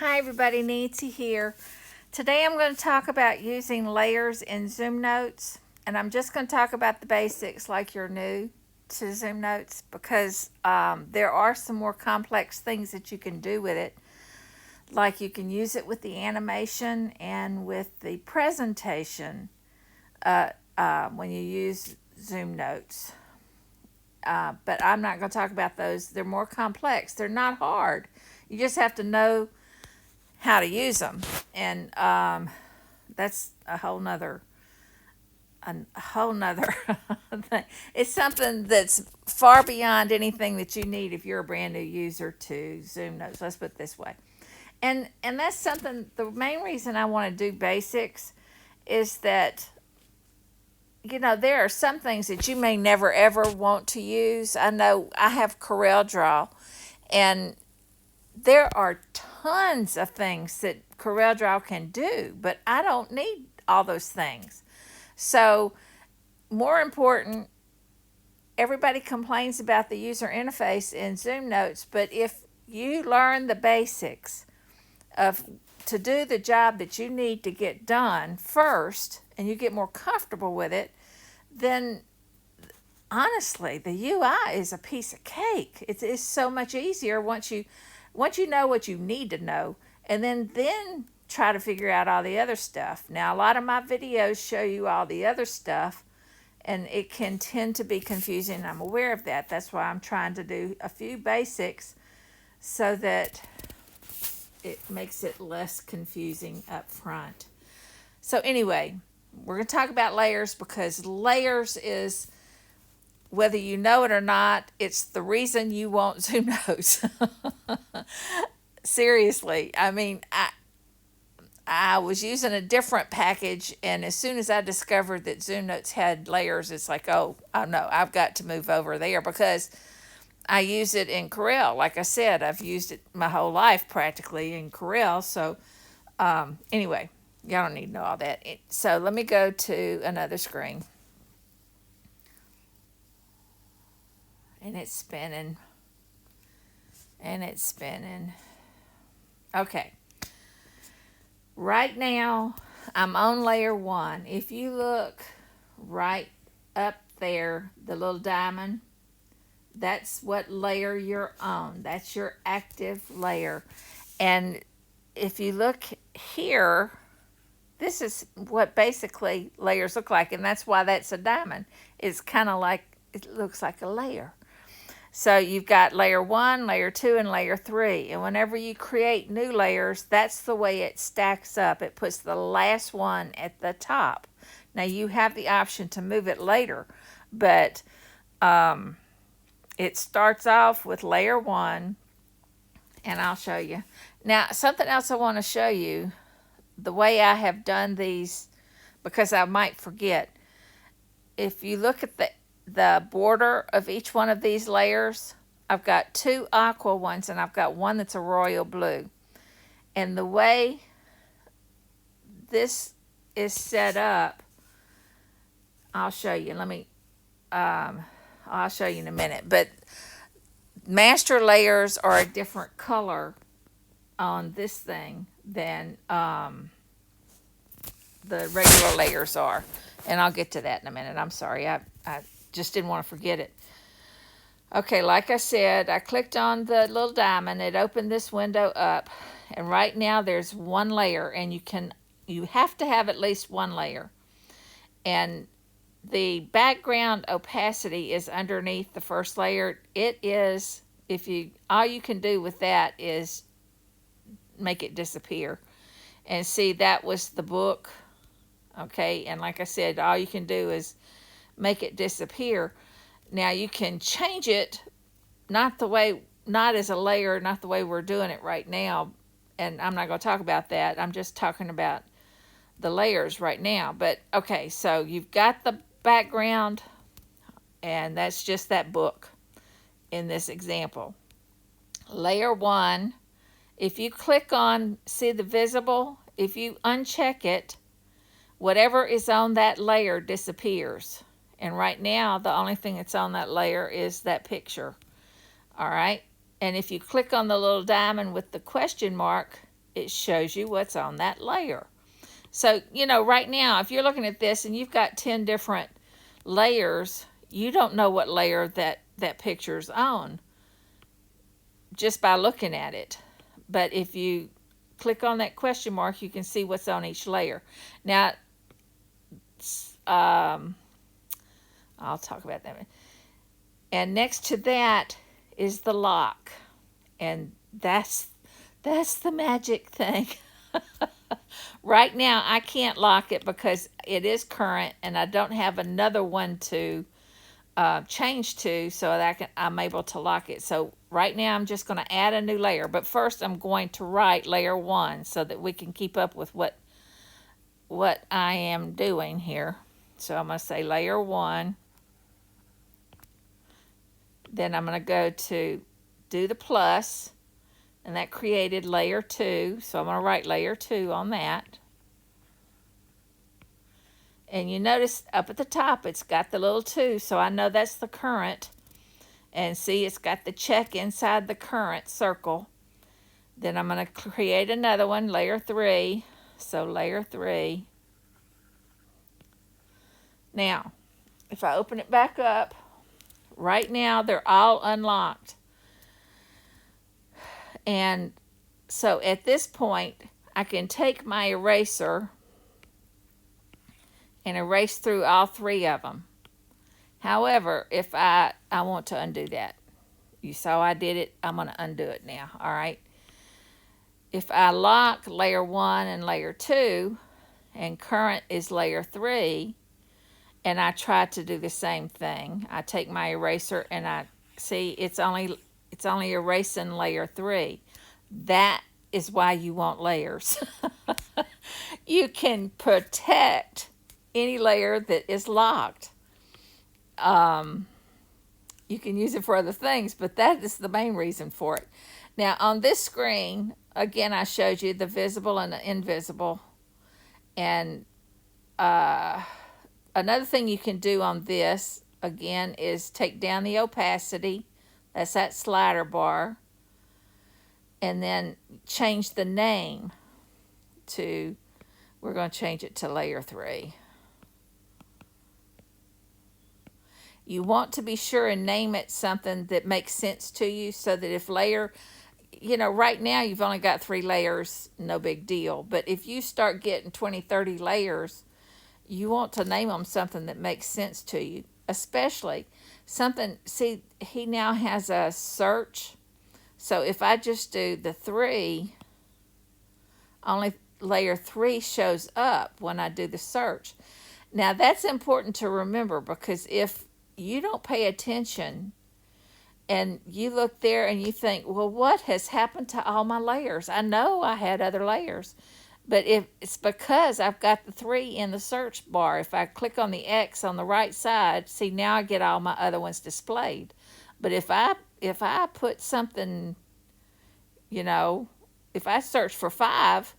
Hi everybody, Nancy here. Today I'm going to talk about using layers in ZoomNotes, and I'm just going to talk about the basics like you're new to ZoomNotes because there are some more complex things that you can do with it. Like you can use it with the animation and with the presentation when you use ZoomNotes. But I'm not going to talk about those. They're more complex. They're not hard. You just have to know how to use them, and that's a whole nother thing. It's something that's far beyond anything that you need if you're a brand new user to Zoom Notes. Let's put it this way. And that's something. The main reason I want to do basics is that there are some things that you may never ever want to use. I know I have CorelDRAW, and there are tons of things that CorelDRAW can do, but I don't need all those things. So, more important, everybody complains about the user interface in Zoom Notes, but if you learn the basics of to do the job that you need to get done first and you get more comfortable with it, then honestly, the UI is a piece of cake. It's so much easier once you know what you need to know, and then try to figure out all the other stuff. Now, a lot of my videos show you all the other stuff, and it can tend to be confusing. I'm aware of that. That's why I'm trying to do a few basics so that it makes it less confusing up front. So anyway, we're going to talk about layers because layers is, whether you know it or not, it's the reason you want Zoom Notes. Seriously, I mean, I was using a different package, and as soon as I discovered that Zoom Notes had layers, it's like, oh no, I've got to move over there because I use it in Corel. Like I said, I've used it my whole life practically in Corel. So anyway, y'all don't need to know all that. So let me go to another screen. And it's spinning. And it's spinning. Okay. Right now, I'm on layer 1. If you look right up there, the little diamond, that's what layer you're on. That's your active layer. And if you look here, this is what basically layers look like, and that's why that's a diamond. It's kind of like, it looks like a layer. So you've got layer 1, layer 2, and layer 3. And whenever you create new layers, that's the way it stacks up. It puts the last one at the top. Now you have the option to move it later, but it starts off with layer 1, and I'll show you. Now, something else I want to show you, the way I have done these, because I might forget. If you look at the border of each one of these layers, I've got 2 aqua ones, and I've got one that's a royal blue. And the way this is set up, I'll show you. I'll show you in a minute. But master layers are a different color on this thing than the regular layers are. And I'll get to that in a minute. I'm sorry. I just didn't want to forget it. Okay, like I said, I clicked on the little diamond. It opened this window up. And right now there's one layer, and you have to have at least one layer. And the background opacity is underneath the first layer. It is, all you can do with that is make it disappear. And see, that was the book. Okay, and like I said, all you can do is make it disappear. Now you can change it, not as a layer, not the way we're doing it right now. And I'm not going to talk about that. I'm just talking about the layers right now. But okay, so you've got the background, and that's just that book in this example. Layer 1, if you click on, see the visible, if you uncheck it, whatever is on that layer disappears. And right now, the only thing that's on that layer is that picture. All right. And if you click on the little diamond with the question mark, it shows you what's on that layer. So, right now, if you're looking at this and you've got 10 different layers, you don't know what layer that picture's on just by looking at it. But if you click on that question mark, you can see what's on each layer. Now, I'll talk about that. And next to that is the lock. And that's the magic thing. Right now, I can't lock it because it is current and I don't have another one to change to so that I'm able to lock it. So right now, I'm just going to add a new layer. But first, I'm going to write layer 1 so that we can keep up with what I am doing here. So I'm going to say layer 1. Then I'm going to go to do the plus, and that created layer 2. So I'm going to write layer 2 on that. And you notice up at the top, it's got the little 2, so I know that's the current. And see, it's got the check inside the current circle. Then I'm going to create another one, layer 3. So layer 3. Now, if I open it back up, right now they're all unlocked. And so at this point, I can take my eraser and erase through all 3 of them. However, if I want to undo that. You saw I did it. I'm going to undo it now. All right. If I lock layer 1 and layer 2, and current is layer 3, and I try to do the same thing, I take my eraser and I see it's only erasing layer 3. That is why you want layers. You can protect any layer that is locked. You can use it for other things, but that is the main reason for it. Now on this screen, again, I showed you the visible and the invisible. And another thing you can do on this, again, is take down the opacity. That's that slider bar. And then change the name to, we're going to change it to layer 3. You want to be sure and name it something that makes sense to you so that if layer, right now you've only got 3 layers, no big deal. But if you start getting 20, 30 layers, you want to name them something that makes sense to you. Especially something, see, he now has a search. So if I just do the 3, only layer 3 shows up when I do the search. Now that's important to remember because if you don't pay attention and you look there and you think, well, what has happened to all my layers? I know I had other layers, but if it's because I've got the 3 in the search bar. If I click on the X on the right side, see, now I get all my other ones displayed. But if I put something, if I search for 5,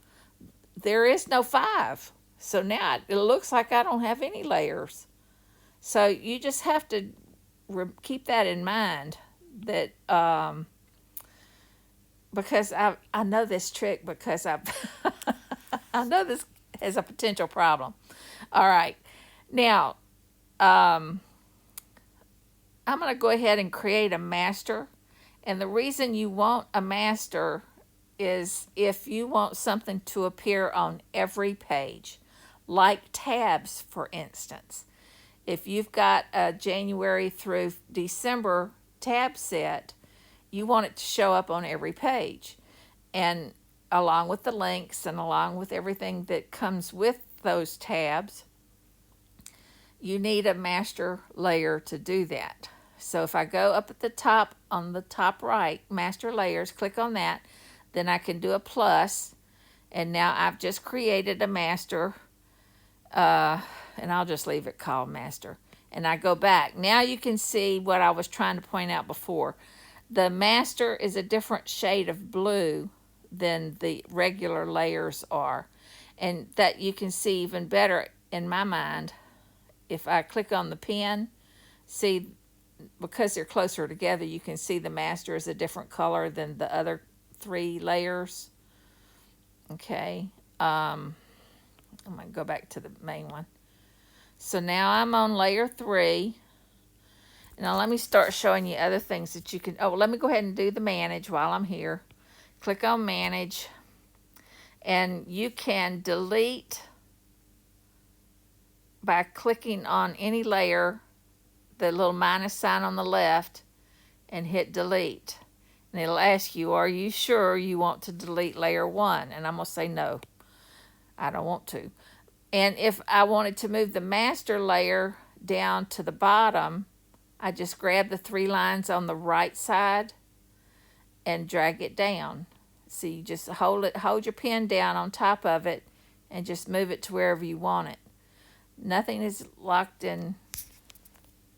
there is no 5. So now it looks like I don't have any layers. So you just have to keep that in mind, that because I know this trick because I know this is a potential problem. All right, now I'm going to go ahead and create a master, and the reason you want a master is if you want something to appear on every page, like tabs, for instance. If you've got a January through December tab set, you want it to show up on every page. And along with the links and along with everything that comes with those tabs, you need a master layer to do that. So if I go up at the top, on the top right, master layers, click on that, then I can do a plus, and now I've just created a master, and I'll just leave it called master. And I go back. Now you can see what I was trying to point out before. The master is a different shade of blue than the regular layers are. And that you can see even better in my mind. If I click on the pen, see, because they're closer together, you can see the master is a different color than the other 3 layers. Okay. I'm going to go back to the main one. So now I'm on layer 3. Now let me start showing you other things that you can. Oh, let me go ahead and do the manage while I'm here. Click on manage, and you can delete by clicking on any layer, the little minus sign on the left, and hit delete. And it'll ask you, are you sure you want to delete layer 1? And I'm going to say no, I don't want to. And if I wanted to move the master layer down to the bottom, I just grab the 3 lines on the right side and drag it down. So you just hold your pen down on top of it and just move it to wherever you want it. Nothing is locked in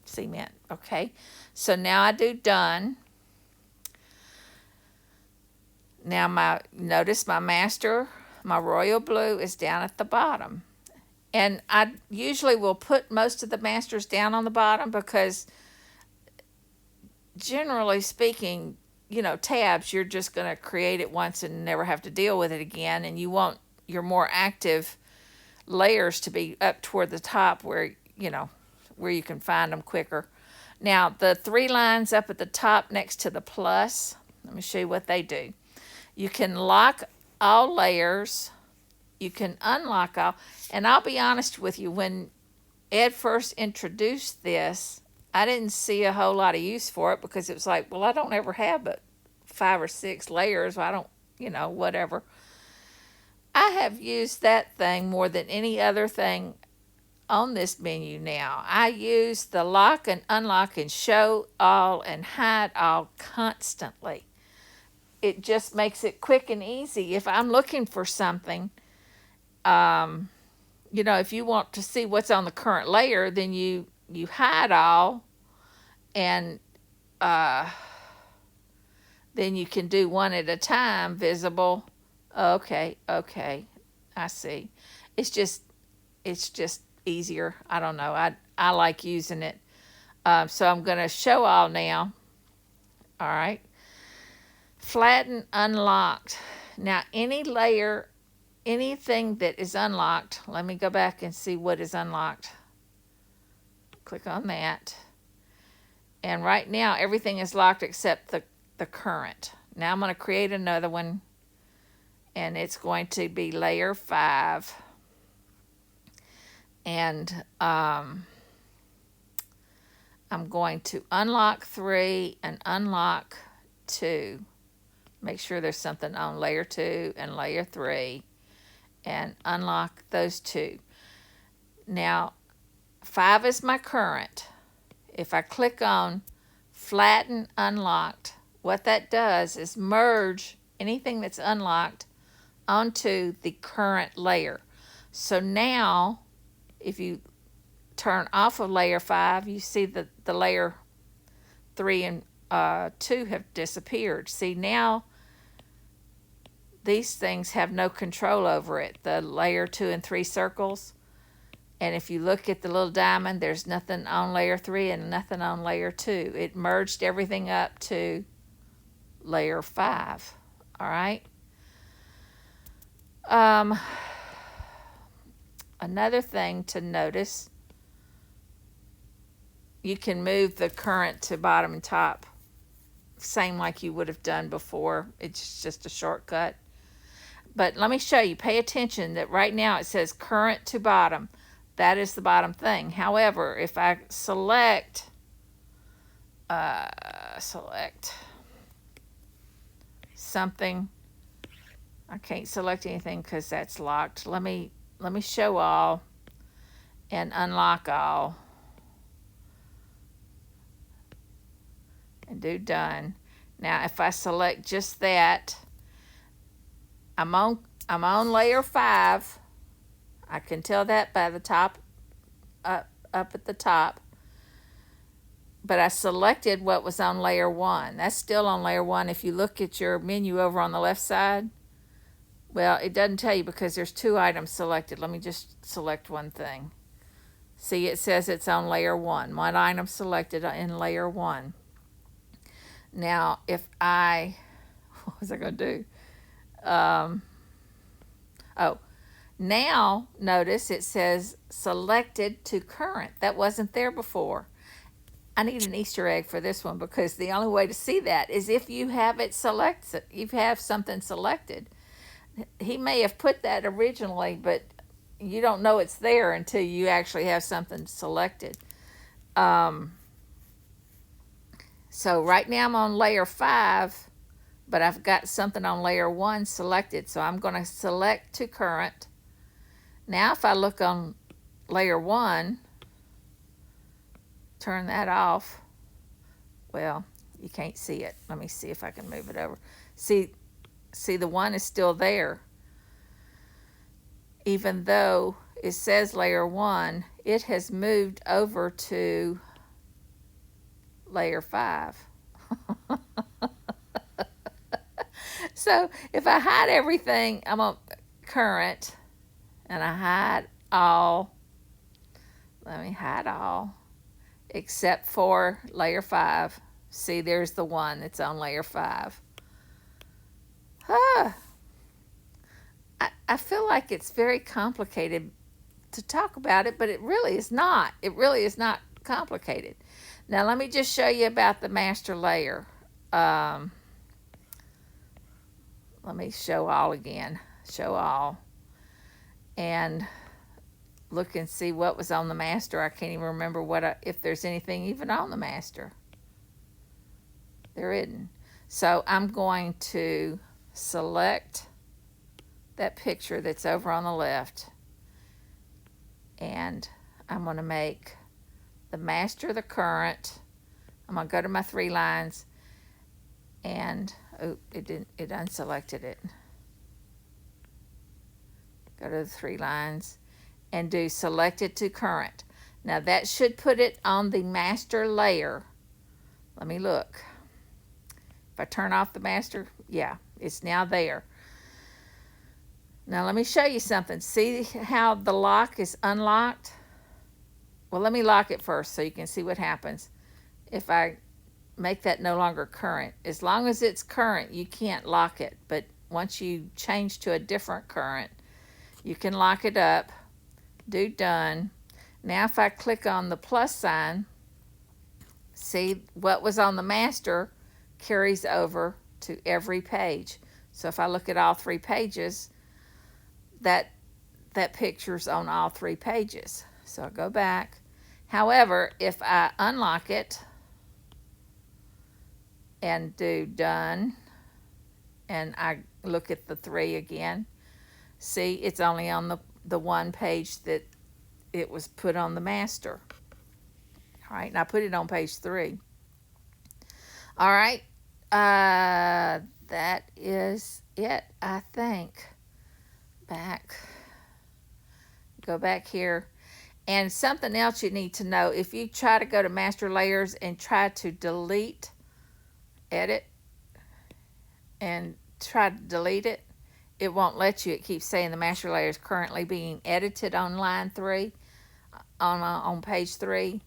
cement. Okay, so now I do done. Now notice my master, my royal blue is down at the bottom. And I usually will put most of the masters down on the bottom because generally speaking, you know, tabs, you're just going to create it once and never have to deal with it again. And you want your more active layers to be up toward the top where, you know, where you can find them quicker. Now, the 3 lines up at the top next to the plus, let me show you what they do. You can lock all layers. You can unlock all. And I'll be honest with you, when Ed first introduced this, I didn't see a whole lot of use for it because it was like, well, I don't ever have but 5 or 6 layers. I don't, you know, whatever. I have used that thing more than any other thing on this menu now. I use the lock and unlock and show all and hide all constantly. It just makes it quick and easy. If I'm looking for something, you know, if you want to see what's on the current layer, then you hide all, and then you can do one at a time, visible. Okay, I see. It's just easier. I don't know. I like using it. So I'm going to show all now. All right. Flatten unlocked. Now any layer, anything that is unlocked, let me go back and see what is unlocked. Click on that. And right now everything is locked except the current. Now I'm going to create another one, and it's going to be layer 5. And I'm going to unlock 3 and unlock 2. Make sure there's something on layer 2 and layer 3, and unlock those 2. Now 5 is my current. If I click on flatten unlocked, what that does is merge anything that's unlocked onto the current layer. So now if you turn off of layer 5, you see that the layer 3 and 2 have disappeared. See, now these things have no control over it, the layer 2 and 3 circles. And if you look at the little diamond, there's nothing on layer 3 and nothing on layer 2. It merged everything up to layer 5. All right. Another thing to notice, you can move the current to bottom and top, same like you would have done before. It's just a shortcut. But let me show you. Pay attention that right now it says current to bottom. That is the bottom thing. However, if I select something, I can't select anything because that's locked. Let me show all and unlock all and do done. Now if I select just that, I'm on layer 5. I can tell that by the top, up at the top. But I selected what was on layer 1. That's still on layer 1. If you look at your menu over on the left side, well, it doesn't tell you because there's 2 items selected. Let me just select one thing. See, it says it's on layer 1. One item selected in layer 1. Now, if I, what was I going to do? Oh, now notice it says selected to current. That wasn't there before. I need an Easter egg for this one because the only way to see that is if you have it selected. You have something selected. He may have put that originally, but you don't know it's there until you actually have something selected. So right now I'm on layer 5, but I've got something on layer 1 selected. So I'm going to select to current. Now if I look on layer 1, turn that off. Well, you can't see it. Let me see if I can move it over. See the 1 is still there. Even though it says layer 1, it has moved over to layer 5. So if I hide everything, I'm on current, and I hide all. Let me hide all except for layer 5. See, there's the 1 that's on layer 5. I feel like it's very complicated to talk about it, but it really is not. It really is not complicated. Now let me just show you about the master layer. Let me show all again. Show all. And look and see what was on the master. I can't even remember if there's anything even on the master. There isn't. So I'm going to select that picture that's over on the left, and I'm going to make the master the current. I'm going to go to my 3 lines, and it unselected it. Go to the 3 lines and do selected to current. Now that should put it on the master layer. Let me look. If I turn off the master, yeah, it's now there. Now let me show you something. See how the lock is unlocked? Well, let me lock it first so you can see what happens if I make that no longer current. As long as it's current, you can't lock it. But once you change to a different current, you can lock it up. Do done. Now if I click on the plus sign, see what was on the master carries over to every page. So if I look at all 3 pages, that picture's on all 3 pages. So I'll go back. However, if I unlock it and do done, and I look at the 3 again, see it's only on the 1 page that it was put on the master. All right, and I put it on page 3. All right, that is it, I think. Go back here. And something else you need to know, if you try to go to master layers and try to delete, edit, and try to delete it, it won't let you. It keeps saying the master layer is currently being edited on line 3, on page 3.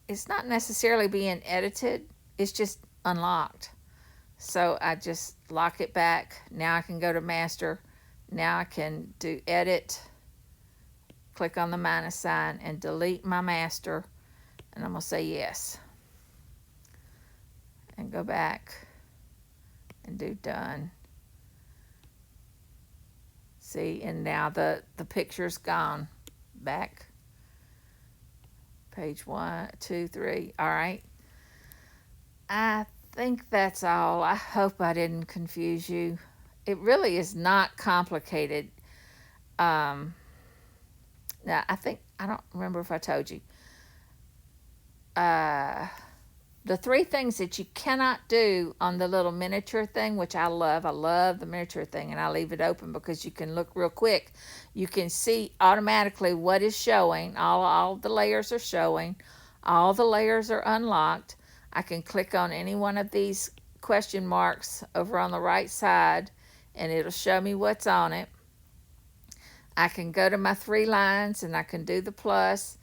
It's not necessarily being edited, it's just unlocked. So I just lock it back. Now I can go to master. Now I can do edit, click on the minus sign, and delete my master. And I'm going to say yes. And go back and do done. See, and now the picture's gone. Back. Page 1, 2, 3. All right. I think that's all. I hope I didn't confuse you. It really is not complicated. Now, I don't remember if I told you. The 3 things that you cannot do on the little miniature thing, which I love the miniature thing, and I leave it open because you can look real quick. You can see automatically what is showing. All the layers are showing. All the layers are unlocked. I can click on any one of these question marks over on the right side, and it'll show me what's on it. I can go to my 3 lines, and I can do the plus.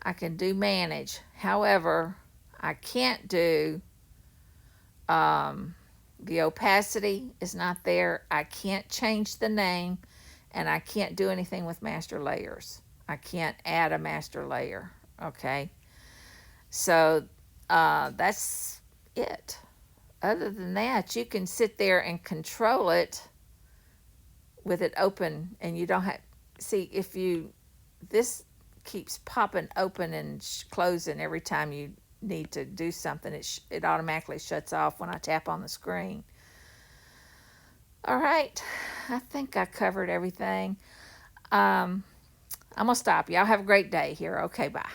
I can do manage. However, I can't do the opacity is not there. I can't change the name, and I can't do anything with master layers. I can't add a master layer. Okay, so that's it. Other than that, you can sit there and control it with it open, and you don't have, see, if you, this keeps popping open and closing every time you need to do something. It automatically shuts off when I tap on the screen. All right, I think I covered everything. I'm gonna stop. Y'all have a great day here. Okay, bye.